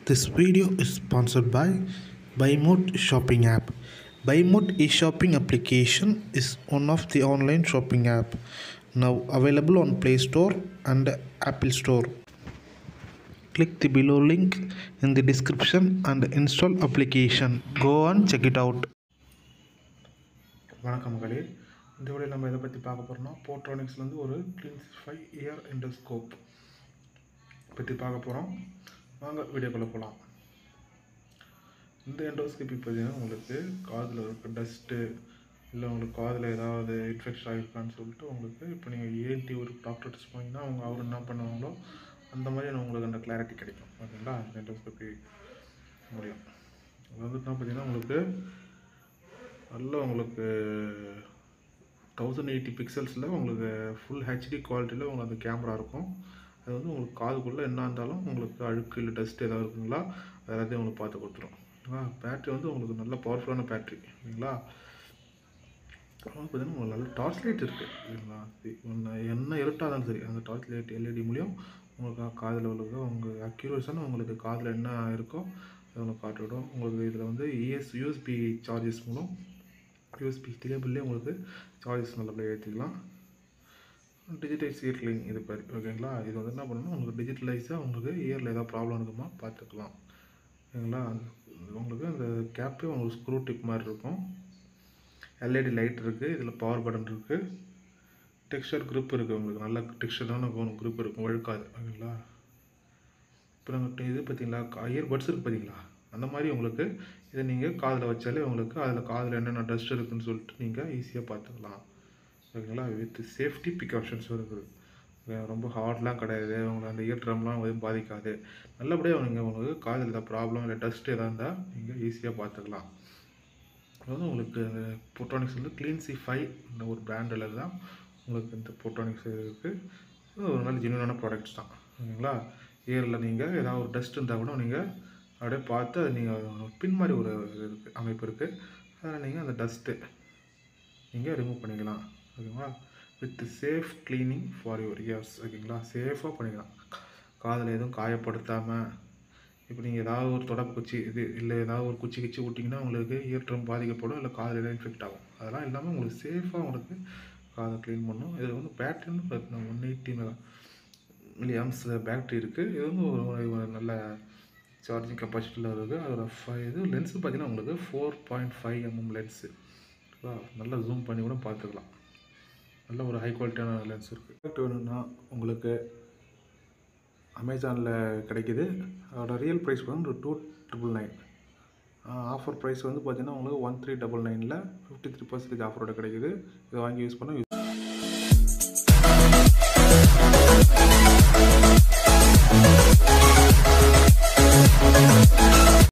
This video is sponsored by BuyMode shopping app. BuyMode e-shopping application is one of the online shopping app now available on Play Store and Apple Store. Click the below link in the description and install application. Go and check it out. வணக்கம் மகளே, இந்த வீடியோவில் நம்ம எதை பற்றி பார்க்க போகிறோம்னா போட்ரானிக்ஸ்லேருந்து ஒரு கிளின்சிஃபை இயர் எண்டோஸ்கோப் பற்றி பார்க்க போகிறோம். வாங்க வீடியோக்குள்ளே போகலாம். இந்த எண்டோஸ்கோப்பி பார்த்தீங்கன்னா உங்களுக்கு காதில் இருக்க டஸ்ட்டு இல்லை உங்களுக்கு காதில் ஏதாவது இன்ஃபெக்ஷன் ஆகிருக்கான்னு சொல்லிட்டு உங்களுக்கு இப்போ நீங்கள் ஏஎன்டி ஒரு டாக்டர் டெஸ்ட் பண்ணிங்கன்னா அவர் என்ன பண்ணுவாங்களோ அந்த மாதிரி உங்களுக்கு அந்த கிளாரிட்டி கிடைக்கும். ஓகேங்களா? இந்த எண்டோஸ்கோப்பி முடியும். அது வந்து என்ன பார்த்தீங்கன்னா உங்களுக்கு நல்ல உங்களுக்கு 1080 பிக்சல்ஸில் உங்களுக்கு ஃபுல் ஹெச்டி குவாலிட்டியில் உங்களுக்கு அந்த கேமரா இருக்கும். அது வந்து உங்களுக்கு காதுக்குள்ளே என்ன இருந்தாலும் உங்களுக்கு அழுக்கு இல்லை டஸ்ட் ஏதாவது இருக்குங்களா அது எல்லாத்தையும் உங்களுக்கு பார்த்து கொடுத்துரும். பேட்ரி வந்து உங்களுக்கு நல்ல பவர்ஃபுல்லான பேட்ரி. ஓகேங்களா? பார்த்தீங்கன்னா உங்களுக்கு நல்ல டார்ச் லைட் இருக்குது. இல்லைங்களா? என்ன இருட்டாலும் சரி அந்த டார்ச் லைட் எல்இடி மூலியம் உங்களுக்கு காதில் உங்களுக்கு உங்கள் அக்யூரேஷன் உங்களுக்கு காதில் என்ன இருக்கோ அதை உங்களுக்கு காட்டிவிடும். உங்களுக்கு இதில் வந்து யூஎஸ்பி சார்ஜஸ் மூலம் யூஎஸ்பி கேபிள்லேயே உங்களுக்கு சார்ஜஸ் நல்லபடியாக ஏற்றிக்கலாம். டிஜிட்டலைஸ் இயர்லிங் இது பேர். ஓகேங்களா? இது வந்து என்ன பண்ணணும் உங்களுக்கு டிஜிட்டலைஸாக உங்களுக்கு இயரில் ஏதாவது ப்ராப்ளம் இருக்குமா பார்த்துக்கலாம். ஓகேங்களா? உங்களுக்கு அந்த கேப்பே உங்களுக்கு ஸ்க்ரூ டிப் மாதிரி இருக்கும். எல்இடி லைட் இருக்குது. இதில் பவர் பட்டன் இருக்குது. டெக்ஸ்சர் க்ரிப் இருக்குது. உங்களுக்கு நல்ல டெக்ஸ்சரான க்ரிப் இருக்கும், வழுக்காது. ஓகேங்களா? இப்போ நம்ம இது பார்த்தீங்களா இயர் பட்ஸ் இருக்குது பார்த்தீங்களா, அந்த மாதிரி உங்களுக்கு இதை நீங்கள் காதில் வச்சாலே உங்களுக்கு அதில் காதில் என்னென்ன டஸ்ட் இருக்குதுன்னு சொல்லிட்டு நீங்கள் ஈஸியாக பார்த்துக்கலாம். ஓகேங்களா? வித் சேஃப்டி ப்ரிகாஷன்ஸும் இருக்குது. ரொம்ப ஹார்ட்லாம் கிடையாது. உங்களுக்கு அந்த இயர் ட்ரம்லாம் எதுவும் பாதிக்காது. நல்லபடியாக நீங்கள் உங்களுக்கு காதில் ஏதாவது ப்ராப்ளம் இல்லை டஸ்ட் எதாக இருந்தால் நீங்கள் ஈஸியாக பார்த்துக்கலாம். அதாவது உங்களுக்கு அந்த போட்ரானிக்ஸ் வந்து கிளின்சிஃபை இந்த ஒரு பிராண்டில் தான் உங்களுக்கு இந்த போட்ரானிக்ஸ் இருக்குது. ஒரு நல்ல ஜென்யூனான ப்ராடக்ட்ஸ் தான். ஓகேங்களா? இயரில் நீங்கள் ஏதாவது ஒரு டஸ்ட் இருந்தால் கூட நீங்கள் அப்படியே பார்த்து அது நீங்கள் பின் மாதிரி ஒரு இருக்குது அமைப்பு இருக்குது. அதில் நீங்கள் அந்த டஸ்ட்டு நீங்கள் ரிமூவ் பண்ணிக்கலாம். ஓகேங்களா? With safe cleaning for your ears. ஓகேங்களா? சேஃபாக பண்ணிக்கலாம். காதில் எதுவும் காயப்படுத்தாமல். இப்போ நீங்கள் ஏதாவது ஒரு தொடப்பூச்சி இது இல்லை ஏதாவது ஒரு குச்சி கிச்சி விட்டிங்கன்னா உங்களுக்கு இயர் ட்ரம் பாதிக்கப்படும், இல்லை காதில் எதாவது இன்ஃபெக்ட் ஆகும். அதெல்லாம் இல்லாமல் உங்களுக்கு சேஃபாக உங்களுக்கு காதை க்ளீன் பண்ணும். இதில் வந்து பேட்டரின்னு பார்த்தீங்கன்னா 180 மில்லியாம்ஸ் பேட்டரி இருக்குது. இது வந்து ஒரு நல்ல சார்ஜிங் கெப்பாசிட்டியில் இருக்குது. அதோட இது லென்ஸு பார்த்தீங்கன்னா உங்களுக்கு 4.5 mm லென்ஸு. நல்லா ஜூம் பண்ணி கூட பார்த்துக்கலாம். நல்ல ஒரு ஹை குவாலிட்டியான லென்ஸ் இருக்குது. ப்ராடக்ட் வேணும்னா உங்களுக்கு அமேசானில் கிடைக்கிது. அதோட ரியல் ப்ரைஸ் வந்து 2,999. ஆஃபர் ப்ரைஸ் வந்து பார்த்தீங்கன்னா உங்களுக்கு 1,399ல் 53% ஆஃபரோட கிடைக்கிது. இதை வாங்கி யூஸ் பண்ண